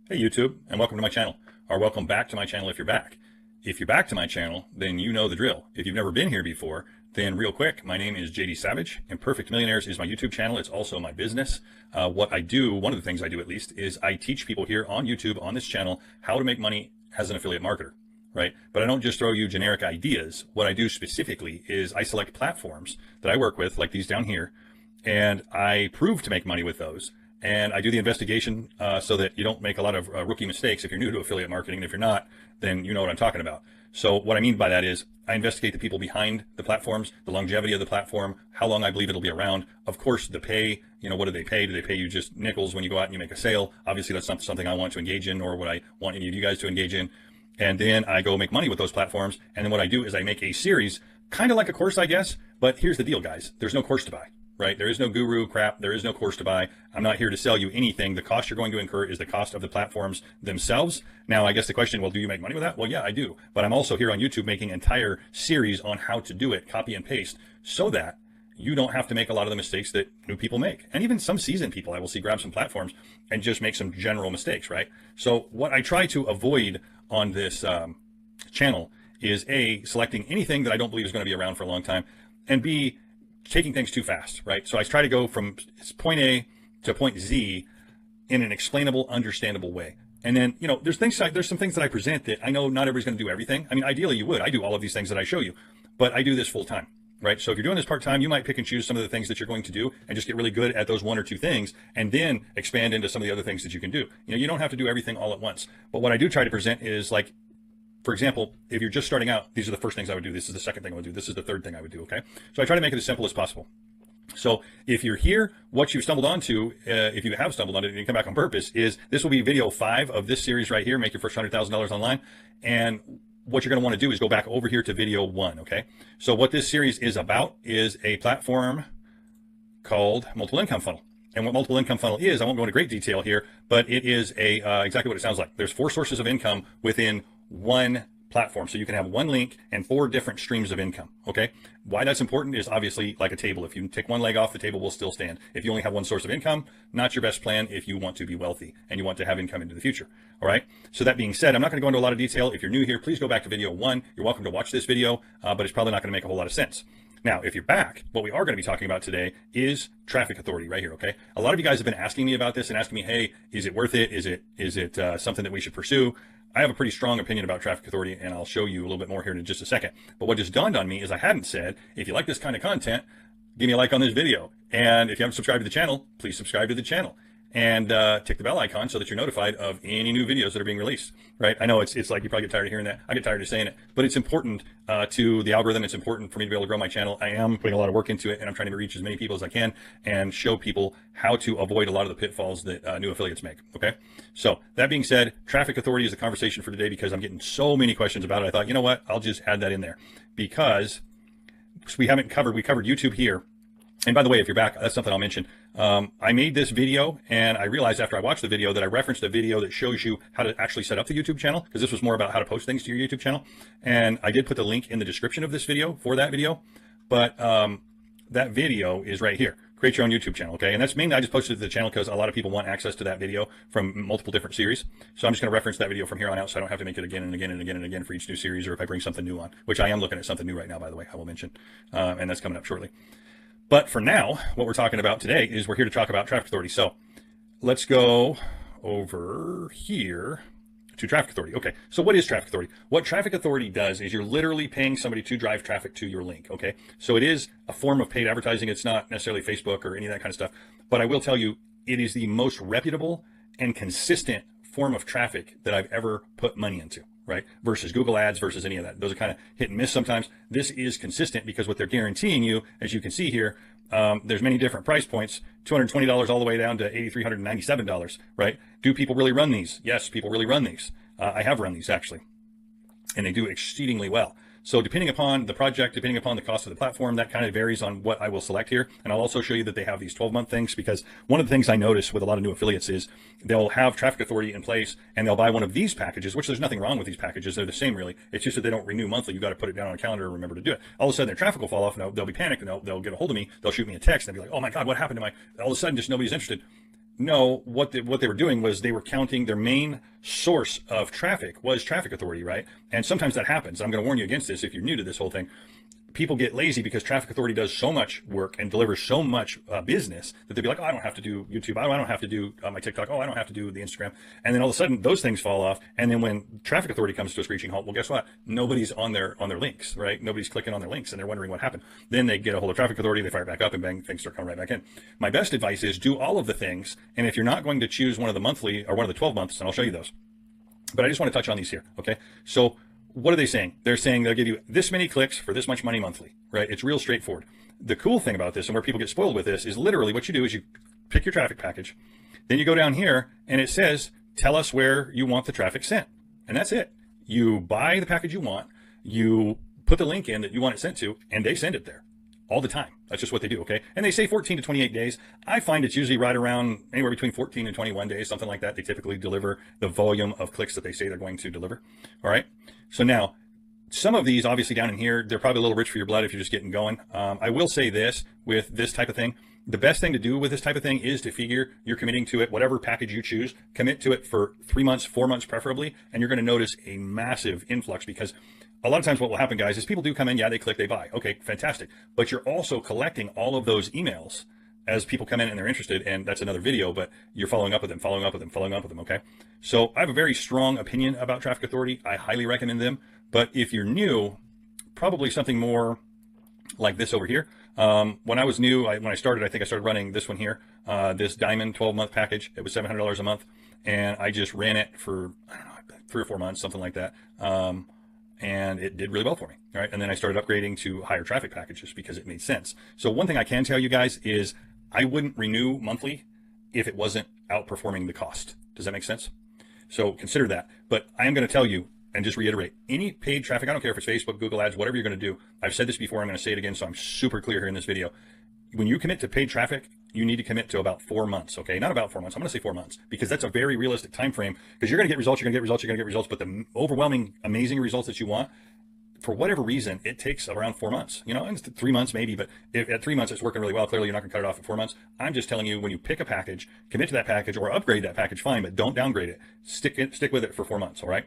Hey YouTube, and welcome to my channel, or welcome back to my channel if you're back. If you're back to my channel, then you know the drill. If you've never been here before, then real quick, my name is JD Savage, and Perfect Millionaires is my YouTube channel. It's also my business. What I do, one of the things I do at least, is I teach people here on YouTube, on this channel, how to make money as an affiliate marketer, right? But I don't just throw you generic ideas. What I do specifically is I select platforms that I work with, like these down here, and I prove to make money with those. And I do the investigation so that you don't make a lot of rookie mistakes if you're new to affiliate marketing. And if you're not, then you know what I'm talking about. So what I mean by that is I investigate the people behind the platforms, the longevity of the platform, how long I believe it'll be around. Of course, the pay, what do they pay? Do they pay you just nickels when you go out and you make a sale? Obviously, that's not something I want to engage in, nor would I want any of you guys to engage in. And then I go make money with those platforms. And then what I do is I make a series, kind of like a course, I guess. But here's the deal, guys. There's no course to buy. Right? There is no guru crap. There is no course to buy. I'm not here to sell you anything. The cost you're going to incur is the cost of the platforms themselves. Now, I guess the question, well, do you make money with that? Well, yeah, I do. But I'm also here on YouTube making entire series on how to do it, copy and paste, so that you don't have to make a lot of the mistakes that new people make. And even some seasoned people I will see grab some platforms and just make some general mistakes, right? So what I try to avoid on this channel is A, selecting anything that I don't believe is going to be around for a long time, and B, taking things too fast, right? So I try to go from point A to point Z in an explainable, understandable way. And then, there's some things that I present that I know not everybody's going to do everything. I mean, ideally you would. I do all of these things that I show you, but I do this full time, right? So if you're doing this part time, you might pick and choose some of the things that you're going to do and just get really good at those one or two things and then expand into some of the other things that you can do. You don't have to do everything all at once. But what I do try to present is, like, for example, if you're just starting out, these are the first things I would do. This is the second thing I would do. This is the third thing I would do, okay? So I try to make it as simple as possible. So if you're here, what you've stumbled onto, if you have stumbled on it and you come back on purpose, is this will be video 5 of this series right here, make your first $100,000 online. And what you're going to want to do is go back over here to video 1, okay? So what this series is about is a platform called Multiple Income Funnel. And what Multiple Income Funnel is, I won't go into great detail here, but it is exactly what it sounds like. There's 4 sources of income within one platform. So you can have one link and 4 different streams of income. Okay. Why that's important is obviously like a table. If you take one leg off, the table will still stand. If you only have one source of income, not your best plan if you want to be wealthy and you want to have income into the future. All right. So that being said, I'm not going to go into a lot of detail. If you're new here, please go back to video 1. You're welcome to watch this video, but it's probably not going to make a whole lot of sense. Now, if you're back, what we are going to be talking about today is traffic authority right here. Okay. A lot of you guys have been asking me about this and asking me, hey, is it worth it? Is it something that we should pursue? I have a pretty strong opinion about traffic authority, and I'll show you a little bit more here in just a second. But what just dawned on me is I hadn't said, if you like this kind of content, give me a like on this video. And if you haven't subscribed to the channel, please subscribe to the channel. And tick the bell icon so that you're notified of any new videos that are being released, right? I know it's like you probably get tired of hearing that. I get tired of saying it, but it's important to the algorithm. It's important for me to be able to grow my channel. I am putting a lot of work into it, and I'm trying to reach as many people as I can and show people how to avoid a lot of the pitfalls that new affiliates make, okay? So that being said, traffic authority is the conversation for today because I'm getting so many questions about it. I thought, you know what? I'll just add that in there because we covered YouTube here. And by the way, if you're back, that's something I'll mention. I made this video and I realized after I watched the video that I referenced a video that shows you how to actually set up the YouTube channel, because this was more about how to post things to your YouTube channel. And I did put the link in the description of this video for that video, but that video is right here. Create your own YouTube channel, okay? And that's mainly I just posted it to the channel because a lot of people want access to that video from multiple different series. So I'm just going to reference that video from here on out so I don't have to make it again and again and again and again for each new series, or if I bring something new on, which I am looking at something new right now, by the way, I will mention. And that's coming up shortly. But for now, what we're talking about today is we're here to talk about traffic authority. So let's go over here to traffic authority. Okay, so what is traffic authority? What traffic authority does is you're literally paying somebody to drive traffic to your link, okay? So it is a form of paid advertising. It's not necessarily Facebook or any of that kind of stuff. But I will tell you, it is the most reputable and consistent form of traffic that I've ever put money into, right? Versus Google ads, versus any of that. Those are kind of hit and miss sometimes. This is consistent because what they're guaranteeing you, as you can see here, there's many different price points, $220 all the way down to $8,397, right? Do people really run these? Yes, people really run these. I have run these actually, and they do exceedingly well. So depending upon the project, depending upon the cost of the platform, that kind of varies on what I will select here. And I'll also show you that they have these 12-month things, because one of the things I notice with a lot of new affiliates is they'll have traffic authority in place and they'll buy one of these packages, which there's nothing wrong with these packages. They're the same really. It's just that they don't renew monthly. You got to put it down on a calendar and remember to do it. All of a sudden their traffic will fall off and they'll be panicked and they'll get a hold of me. They'll shoot me a text and they'll be like, oh my God, what happened to my, all of a sudden just nobody's interested. no, what they were doing was they were counting their main source of traffic was Traffic Authority, right? And sometimes that happens. I'm going to warn you against this if you're new to this whole thing. People get lazy because Traffic Authority does so much work and delivers so much business that they'll be like, oh, I don't have to do YouTube. Oh, I don't have to do my TikTok. Oh, I don't have to do the Instagram. And then all of a sudden those things fall off. And then when Traffic Authority comes to a screeching halt, well, guess what? Nobody's on their links, right? Nobody's clicking on their links and they're wondering what happened. Then they get a hold of Traffic Authority, they fire it back up, and bang, things start coming right back in. My best advice is do all of the things. And if you're not going to choose one of the monthly or one of the 12 months, and I'll show you those. But I just want to touch on these here. Okay. So what are they saying? They're saying they'll give you this many clicks for this much money monthly, right? It's real straightforward. The cool thing about this and where people get spoiled with this is literally what you do is you pick your traffic package. Then you go down here and it says, tell us where you want the traffic sent. And that's it. You buy the package you want, you put the link in that you want it sent to, and they send it there all the time. That's just what they do, okay? And they say 14 to 28 days. I find it's usually right around anywhere between 14 and 21 days, something like that. They typically deliver the volume of clicks that they say they're going to deliver, all right? So now, some of these, obviously down in here, they're probably a little rich for your blood if you're just getting going. I will say this, with this type of thing, the best thing to do with this type of thing is to figure you're committing to it, whatever package you choose, commit to it for 3 months, 4 months preferably, and you're going to notice a massive influx because a lot of times what will happen, guys, is people do come in, yeah, they click, they buy. Okay, fantastic. But you're also collecting all of those emails as people come in and they're interested, and that's another video, but you're following up with them, following up with them, following up with them, okay? So I have a very strong opinion about Traffic Authority. I highly recommend them, but if you're new, probably something more like this over here. When I was new, when I started, I think I started running this one here, this Diamond 12-month package. It was $700 a month, and I just ran it for, I don't know, 3 or 4 months, something like that. And it did really well for me, all right? And then I started upgrading to higher traffic packages because it made sense. So one thing I can tell you guys is I wouldn't renew monthly if it wasn't outperforming the cost. Does that make sense? So consider that. But I am going to tell you and just reiterate, any paid traffic, I don't care if it's Facebook, Google ads, whatever you're going to do. I've said this before, I'm going to say it again, so I'm super clear here in this video. When you commit to paid traffic, you need to commit to about 4 months, okay? Not about 4 months, I'm going to say 4 months, because that's a very realistic time frame, because you're going to get results, you're going to get results, you're going to get results, but the overwhelming, amazing results that you want, for whatever reason, it takes around 4 months, you know, and it's 3 months maybe, but if at 3 months it's working really well, clearly you're not going to cut it off at 4 months. I'm just telling you, when you pick a package, commit to that package or upgrade that package, fine, but don't downgrade it. Stick with it for 4 months, all right?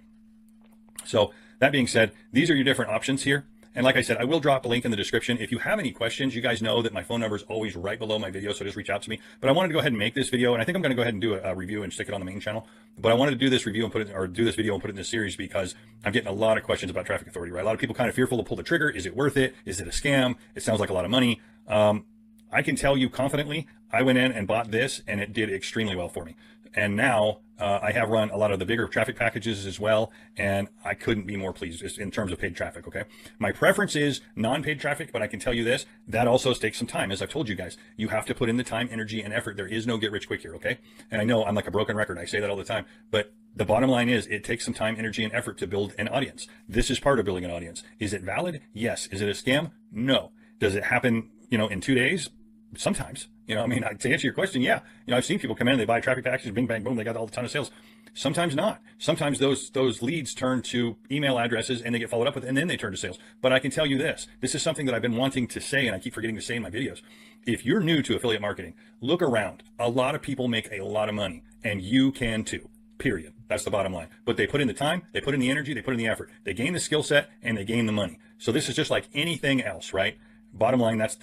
So that being said, these are your different options here. And like I said, I will drop a link in the description. If you have any questions, you guys know that my phone number is always right below my video, so just reach out to me. But I wanted to go ahead and make this video, and I think I'm going to go ahead and do a review and stick it on the main channel. But I wanted to do this review and do this video and put it in this series because I'm getting a lot of questions about Traffic Authority, right? A lot of people kind of fearful to pull the trigger. Is it worth it? Is it a scam? It sounds like a lot of money. I can tell you confidently, I went in and bought this, and it did extremely well for me. And now I have run a lot of the bigger traffic packages as well, and I couldn't be more pleased in terms of paid traffic, okay? My preference is non-paid traffic, but I can tell you this, that also takes some time. As I've told you guys, you have to put in the time, energy, and effort. There is no get rich quick here, okay? And I know I'm like a broken record. I say that all the time, but the bottom line is it takes some time, energy, and effort to build an audience. This is part of building an audience. Is it valid? Yes. Is it a scam? No. Does it happen, in 2 days? Sometimes, to answer your question, yeah. I've seen people come in, they buy traffic packages, bing, bang, boom, they got a ton of sales. Sometimes not. Sometimes those leads turn to email addresses and they get followed up with, and then they turn to sales. But I can tell you this is something that I've been wanting to say, and I keep forgetting to say in my videos. If you're new to affiliate marketing, look around. A lot of people make a lot of money, and you can too. Period. That's the bottom line. But they put in the time, they put in the energy, they put in the effort. They gain the skill set, and they gain the money. So this is just like anything else, right? Bottom line, that's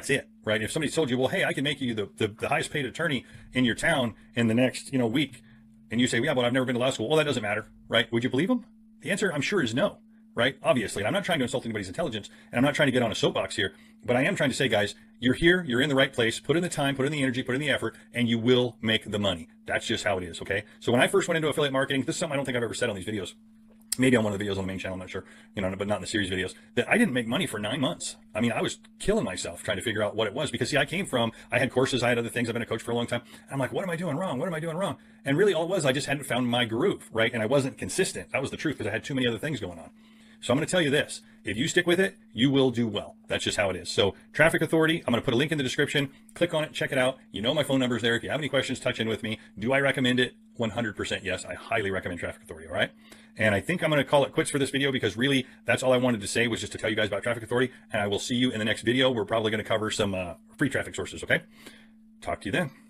it, right? If somebody told you, well, hey, I can make you the highest paid attorney in your town in the next, week, and you say, yeah, but I've never been to law school. Well, that doesn't matter, right? Would you believe them? The answer, I'm sure, is no, right? Obviously, I'm not trying to insult anybody's intelligence, and I'm not trying to get on a soapbox here, but I am trying to say, guys, you're here, you're in the right place, put in the time, put in the energy, put in the effort, and you will make the money. That's just how it is, okay? So when I first went into affiliate marketing, this is something I don't think I've ever said on these videos. Maybe on one of the videos on the main channel, I'm not sure, but not in the series videos, that I didn't make money for 9 months. I was killing myself trying to figure out what it was because, see, I had courses, I had other things, I've been a coach for a long time. And I'm like, what am I doing wrong? What am I doing wrong? And really all it was, I just hadn't found my groove, right? And I wasn't consistent. That was the truth because I had too many other things going on. So I'm going to tell you this, if you stick with it, you will do well. That's just how it is. So Traffic Authority, I'm going to put a link in the description, click on it, check it out. My phone number is there. If you have any questions, touch in with me. Do I recommend it? 100% yes. I highly recommend Traffic Authority. All right. And I think I'm going to call it quits for this video because really that's all I wanted to say was just to tell you guys about Traffic Authority. And I will see you in the next video. We're probably going to cover some free traffic sources. Okay. Talk to you then.